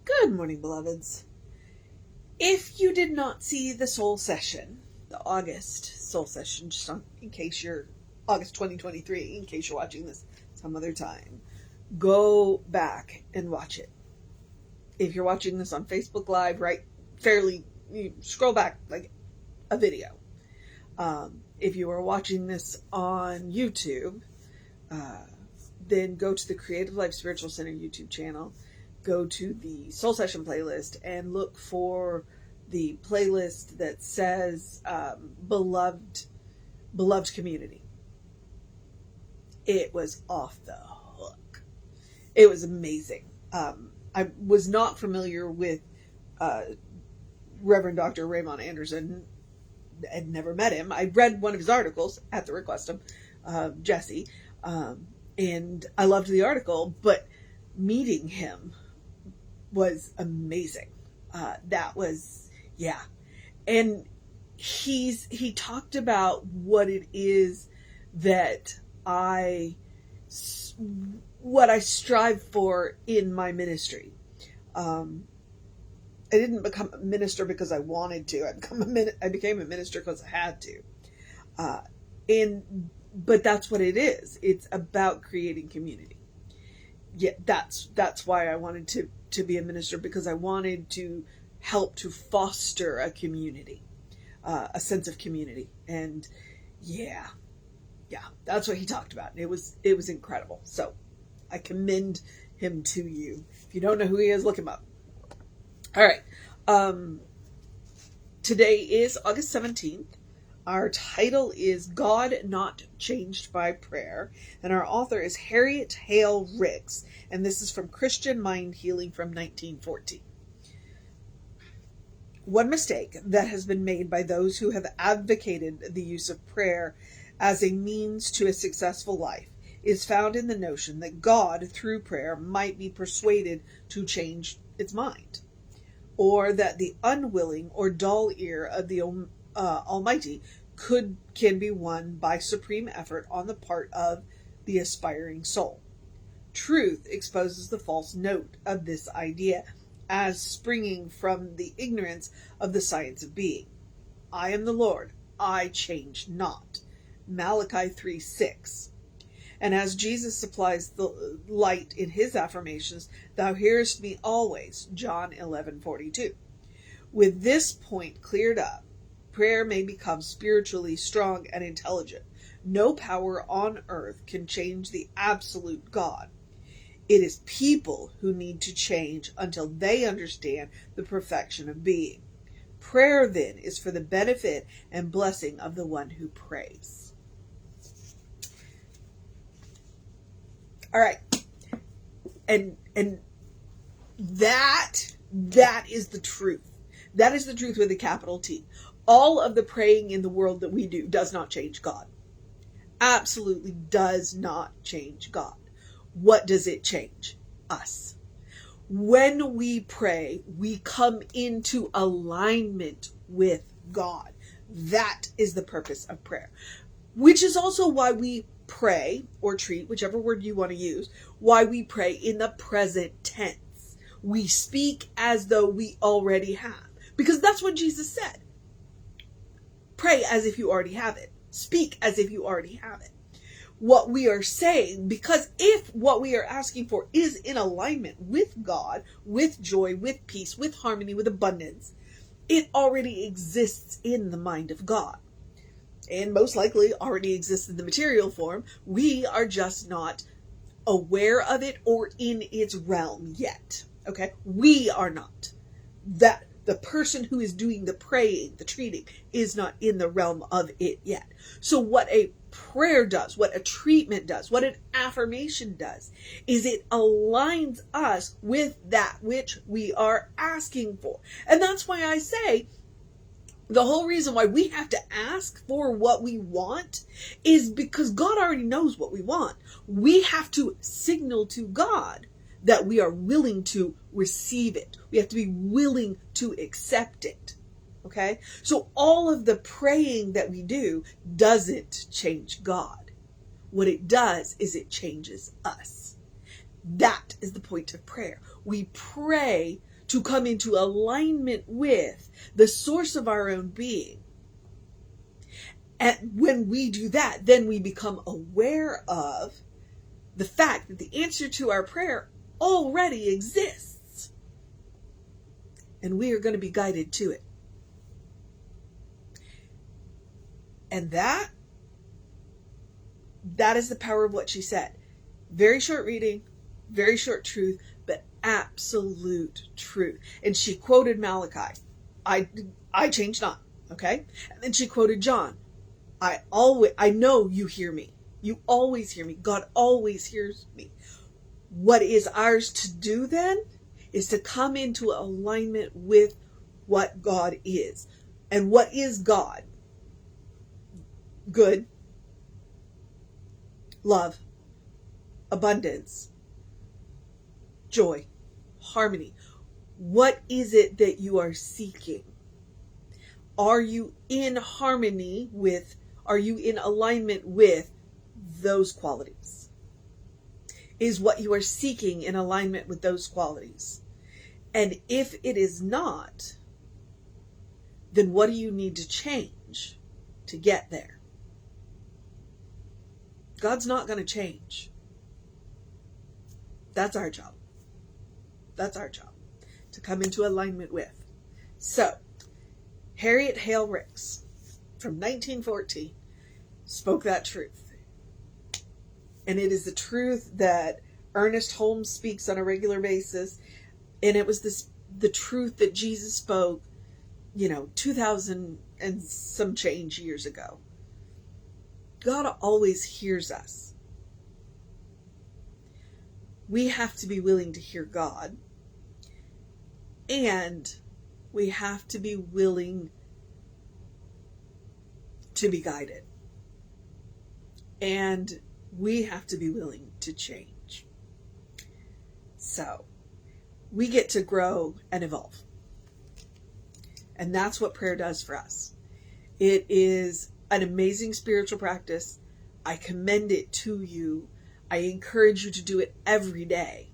Good morning, beloveds. If you did not see the soul session, the August soul session, in case you're August 2023, in case you're watching this some other time, go back and watch it. If you're watching this on Facebook Live, you scroll back like a video. If you are watching this on YouTube, then go to the Creative Life Spiritual Center YouTube channel. Go to the Soul Session playlist and look for the playlist that says Beloved Community. It was off the hook. It was amazing. I was not familiar with Reverend Dr. Raymond Anderson. I'd never met him. I read one of his articles at the request of Jesse, and I loved the article, but meeting him was amazing. And he talked about what it is that what I strive for in my ministry. I didn't become a minister because I wanted to. I became a minister because I had to. But that's what it is. It's about creating community. Yeah, that's why I wanted to be a minister, because I wanted to help to foster a community, a sense of community. And yeah, that's what he talked about. It was incredible. So I commend him to you. If you don't know who he is, look him up. All right. Today is August 17th. Our title is God Not Changed by Prayer, and our author is Harriet Hale, and this is from Christian Mind Healing from 1914. One mistake that has been made by those who have advocated the use of prayer as a means to a successful life is found in the notion that God, through prayer, might be persuaded to change its mind, or that the unwilling or dull ear of the Almighty can be won by supreme effort on the part of the aspiring soul. Truth exposes the false note of this idea as springing from the ignorance of the science of being. I am the Lord, I change not. Malachi 3:6. And as Jesus supplies the light in his affirmations, thou hearest me always, John 11:42. With this point cleared up, prayer may become spiritually strong and intelligent. No power on earth can change the absolute God. It is people who need to change until they understand the perfection of being. Prayer, then, is for the benefit and blessing of the one who prays. All right. And that is the truth. That is the truth with a capital T. All of the praying in the world that we do does not change God. Absolutely does not change God. What does it change? Us. When we pray, we come into alignment with God. That is the purpose of prayer, which is also why we pray or treat, whichever word you want to use, why we pray in the present tense. We speak as though we already have, because that's what Jesus said. Pray as if you already have it. Speak as if you already have it. What we are saying, because if what we are asking for is in alignment with God, with joy, with peace, with harmony, with abundance, it already exists in the mind of God. And most likely already exists in the material form. We are just not aware of it or in its realm yet. Okay? We are not. That the person who is doing the praying, the treating, is not in the realm of it yet. So what a prayer does, what a treatment does, what an affirmation does, is it aligns us with that which we are asking for. And that's why I say the whole reason why we have to ask for what we want is because God already knows what we want. We have to signal to God that we are willing to receive it. We have to be willing to accept it. Okay? So all of the praying that we do doesn't change God. What it does is it changes us. That is the point of prayer. We pray to come into alignment with the source of our own being. And when we do that, then we become aware of the fact that the answer to our prayer already exists. And we are going to be guided to it. And that is the power of what she said. Very short reading, very short truth, but absolute truth. And she quoted Malachi. I change not. Okay? And then she quoted John. I know you hear me. You always hear me. God always hears me. What is ours to do then is to come into alignment with what God is. And what is God? Good, love, abundance, joy, harmony. What is it that you are seeking? Are you in harmony with, are you in alignment with those qualities? Is what you are seeking in alignment with those qualities? And if it is not, then what do you need to change to get there? God's not going to change. That's our job. That's our job. To come into alignment with. So, Harriet Hale Ricks from 1914 spoke that truth. And it is the truth that Ernest Holmes speaks on a regular basis. And it was the truth that Jesus spoke, 2,000 and some change years ago. God always hears us. We have to be willing to hear God. And we have to be willing to be guided. And we have to be willing to change. So, we get to grow and evolve. And that's what prayer does for us. It is an amazing spiritual practice. I commend it to you. I encourage you to do it every day.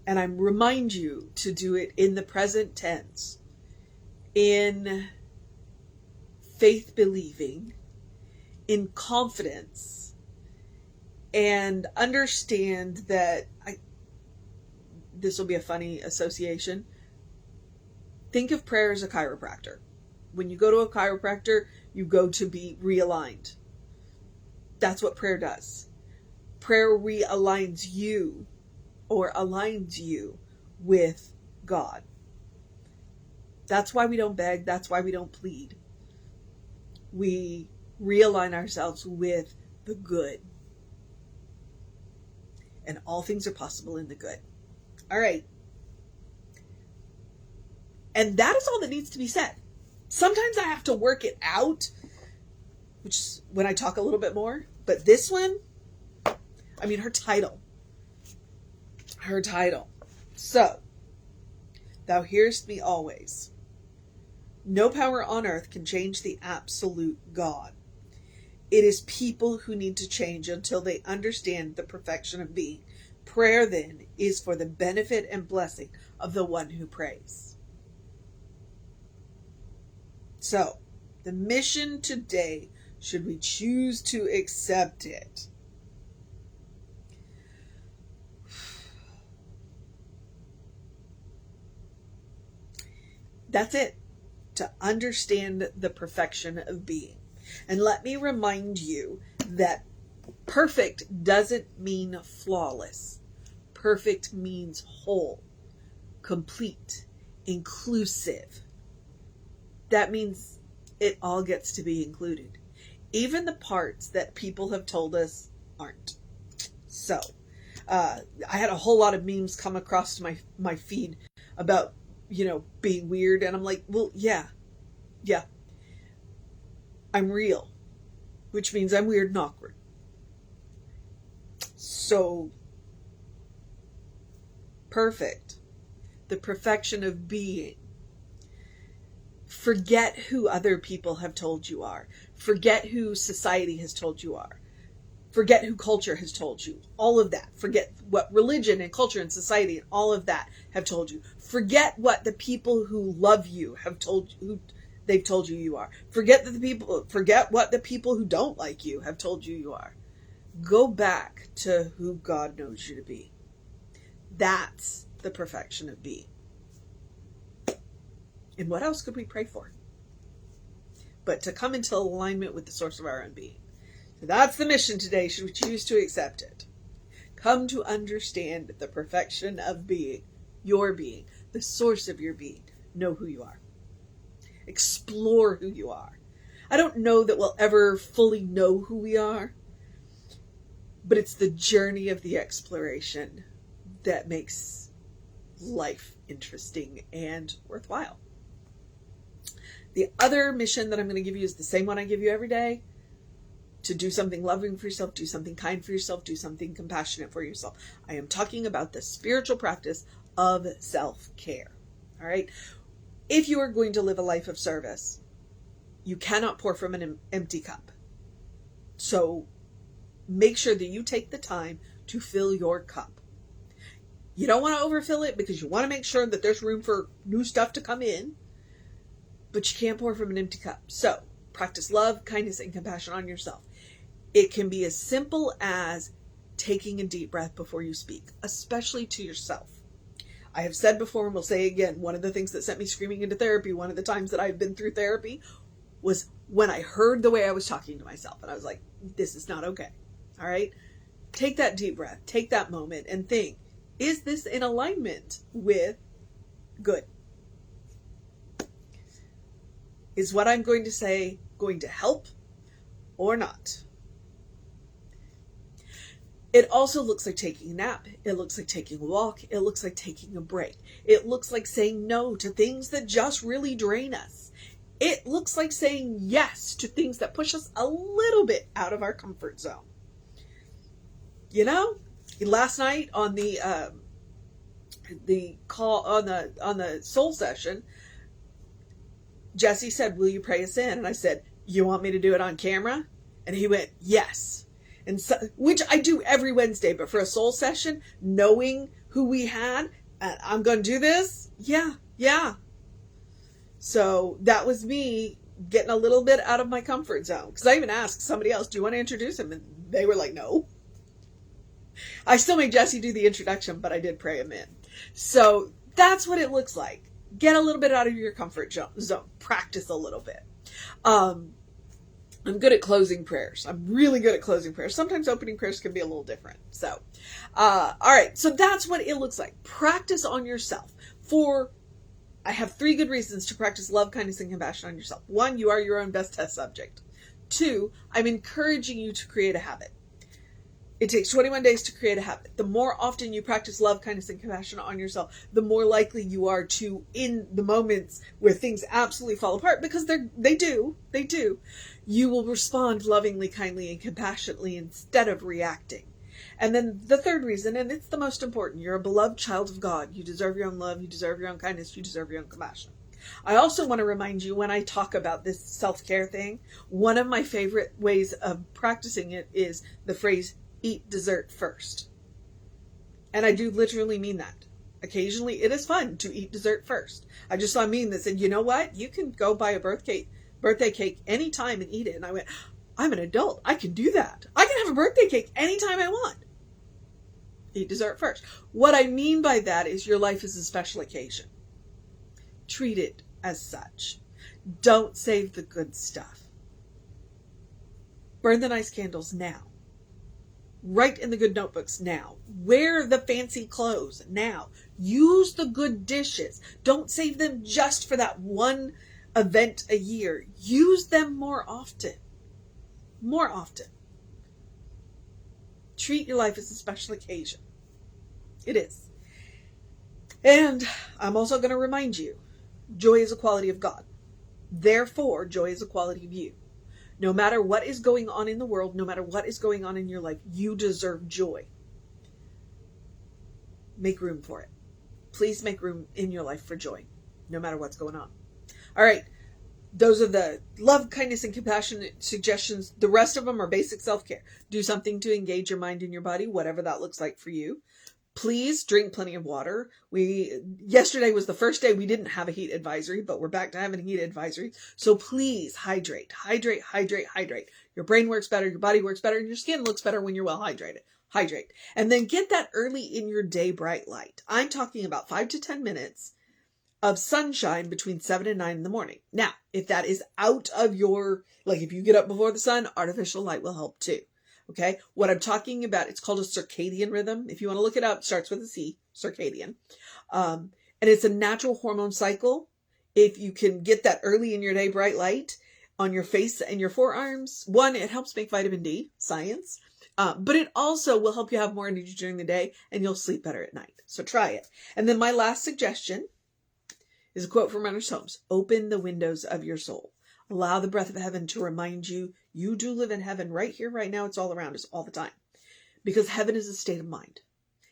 And I remind you to do it in the present tense, in faith believing, in confidence, and understand that this will be a funny association. Think of prayer as a chiropractor. When you go to a chiropractor, you go to be realigned. That's what prayer does. Prayer realigns you or aligns you with God. That's why we don't beg. That's why we don't plead. We realign ourselves with the good. And all things are possible in the good. All right. And that is all that needs to be said. Sometimes I have to work it out, which is when I talk a little bit more. But this one, her title. So, thou hearest me always. No power on earth can change the absolute God. It is people who need to change until they understand the perfection of being. Prayer, then, is for the benefit and blessing of the one who prays. So, the mission today, should we choose to accept it, that's it. To understand the perfection of being. And let me remind you that perfect doesn't mean flawless. Perfect means whole, complete, inclusive. That means it all gets to be included. Even the parts that people have told us aren't. So, I had a whole lot of memes come across my feed about, being weird. And I'm like, well, yeah. I'm real. Which means I'm weird and awkward. So, perfect. The perfection of being. Forget who other people have told you are. Forget who society has told you are. Forget who culture has told you. All of that. Forget what religion and culture and society and all of that have told you. Forget what the people who love you have told you, who they've told you you are. Forget what the people who don't like you have told you are. Go back to who God knows you to be. That's the perfection of being. And what else could we pray for? But to come into alignment with the source of our own being. So that's the mission today, should we choose to accept it. Come to understand the perfection of being, your being, the source of your being. Know who you are. Explore who you are. I don't know that we'll ever fully know who we are, but it's the journey of the exploration that makes life interesting and worthwhile. The other mission that I'm going to give you is the same one I give you every day. To do something loving for yourself, do something kind for yourself, do something compassionate for yourself. I am talking about the spiritual practice of self-care. All right. If you are going to live a life of service, you cannot pour from an empty cup. So make sure that you take the time to fill your cup. You don't want to overfill it because you want to make sure that there's room for new stuff to come in, but you can't pour from an empty cup. So practice love, kindness, and compassion on yourself. It can be as simple as taking a deep breath before you speak, especially to yourself. I have said before and will say again, one of the things that sent me screaming into therapy, one of the times that I've been through therapy, was when I heard the way I was talking to myself. And I was like, this is not okay. All right? Take that deep breath. Take that moment and think, is this in alignment with good? Is what I'm going to say going to help or not? It also looks like taking a nap. It looks like taking a walk. It looks like taking a break. It looks like saying no to things that just really drain us. It looks like saying yes to things that push us a little bit out of our comfort zone. You know, last night on the call on the soul session, Jesse said, "Will you pray us in?" And I said, "You want me to do it on camera?" And he went, "Yes." And so, which I do every Wednesday, but for a soul session, knowing who we had, I'm going to do this. Yeah. So that was me getting a little bit out of my comfort zone. Because I even asked somebody else, "Do you want to introduce him?" And they were like, "No." I still made Jesse do the introduction, but I did pray him in. So that's what it looks like. Get a little bit out of your comfort zone. Practice a little bit. I'm good at closing prayers. I'm really good at closing prayers. Sometimes opening prayers can be a little different. So, all right. So that's what it looks like. Practice on yourself. I have 3 good reasons to practice love, kindness, and compassion on yourself. 1, you are your own best test subject. 2, I'm encouraging you to create a habit. It takes 21 days to create a habit. The more often you practice love, kindness, and compassion on yourself, the more likely you are to, in the moments where things absolutely fall apart, because they do, you will respond lovingly, kindly, and compassionately instead of reacting. And then the 3rd reason, and it's the most important, you're a beloved child of God. You deserve your own love. You deserve your own kindness. You deserve your own compassion. I also want to remind you, when I talk about this self-care thing, one of my favorite ways of practicing it is the phrase, eat dessert first. And I do literally mean that. Occasionally it is fun to eat dessert first. I just saw a meme that said, you know what? You can go buy a birthday cake anytime and eat it. And I went, I'm an adult. I can do that. I can have a birthday cake anytime I want. Eat dessert first. What I mean by that is your life is a special occasion. Treat it as such. Don't save the good stuff. Burn the nice candles now. Write in the good notebooks now. Wear the fancy clothes now. Use the good dishes. Don't save them just for that one event a year. Use them more often. More often. Treat your life as a special occasion. It is. And I'm also going to remind you, joy is a quality of God. Therefore, joy is a quality of you. No matter what is going on in the world, no matter what is going on in your life, you deserve joy. Make room for it. Please make room in your life for joy, no matter what's going on. All right. Those are the love, kindness, and compassion suggestions. The rest of them are basic self-care. Do something to engage your mind and your body, whatever that looks like for you. Please drink plenty of water. Yesterday was the first day we didn't have a heat advisory, but we're back to having a heat advisory. So please hydrate. Your brain works better, your body works better, and your skin looks better when you're well hydrated. Hydrate. And then get that early in your day bright light. I'm talking about 5 to 10 minutes of sunshine between 7 and 9 in the morning. Now, if that is out of your, like if you get up before the sun, artificial light will help too. Okay. What I'm talking about, it's called a circadian rhythm. If you want to look it up, it starts with a C, circadian. And it's a natural hormone cycle. If you can get that early in your day bright light on your face and your forearms, one, it helps make vitamin D, science. But it also will help you have more energy during the day and you'll sleep better at night. So try it. And then my last suggestion is a quote from Ernest Holmes. Open the windows of your soul. Allow the breath of heaven to remind you, you do live in heaven right here, right now. It's all around us all the time. Because heaven is a state of mind.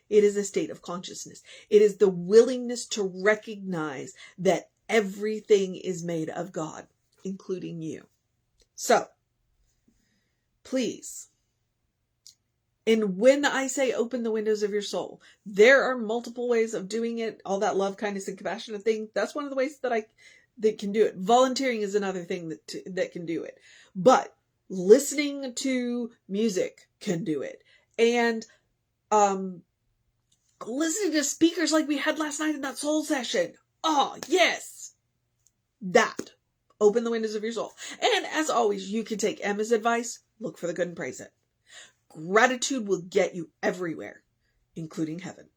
It is a state of consciousness. It is the willingness to recognize that everything is made of God, including you. So, please. And when I say open the windows of your soul, there are multiple ways of doing it. All that love, kindness, and compassion thing. That's one of the ways that can do it. Volunteering is another thing that can do it. But listening to music can do it. And listening to speakers like we had last night in that soul session. Oh, yes. That. Open the windows of your soul. And as always, you can take Emma's advice. Look for the good and praise it. Gratitude will get you everywhere, including heaven.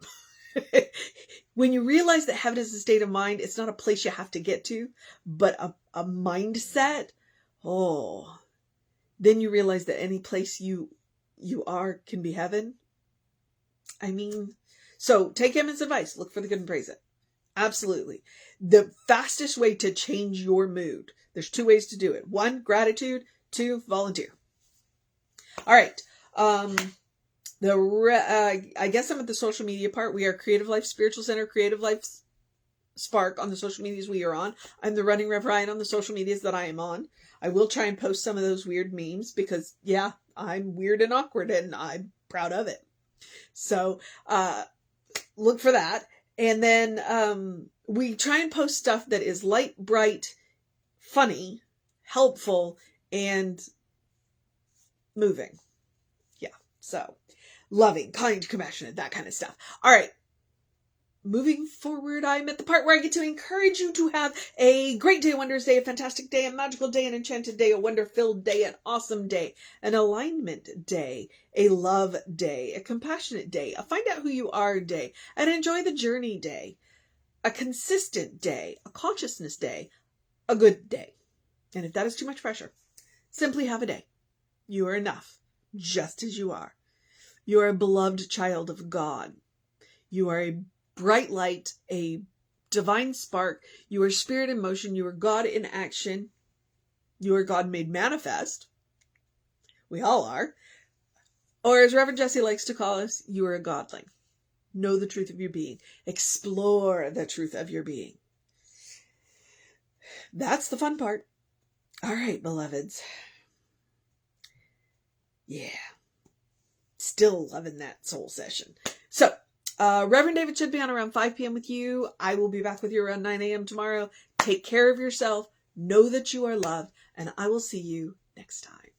When you realize that heaven is a state of mind, it's not a place you have to get to, but a mindset. Oh, then you realize that any place you are can be heaven. I mean, so take Emma's advice. Look for the good and praise it. Absolutely. The fastest way to change your mood. There's 2 ways to do it. 1, gratitude. 2, volunteer. All right. I guess I'm at the social media part. We are Creative Life Spiritual Center, Creative Life Spark on the social medias we are on. I'm the Running Rev Ryan on the social medias that I am on. I will try and post some of those weird memes because, yeah, I'm weird and awkward and I'm proud of it. So, look for that. And then, we try and post stuff that is light, bright, funny, helpful, and moving. So, loving, kind, compassionate, that kind of stuff. All right. Moving forward, I'm at the part where I get to encourage you to have a great day, a wondrous day, a fantastic day, a magical day, an enchanted day, a wonder-filled day, an awesome day, an alignment day, a love day, a compassionate day, a find out who you are day, an enjoy the journey day, a consistent day, a consciousness day, a good day. And if that is too much pressure, simply have a day. You are enough, just as you are. You are a beloved child of God. You are a bright light, a divine spark. You are spirit in motion. You are God in action. You are God made manifest. We all are. Or as Reverend Jesse likes to call us, you are a godling. Know the truth of your being. Explore the truth of your being. That's the fun part. All right, beloveds. Yeah. Still loving that soul session. So, Reverend David should be on around 5 p.m. with you. I will be back with you around 9 a.m. tomorrow. Take care of yourself. Know that you are loved. And I will see you next time.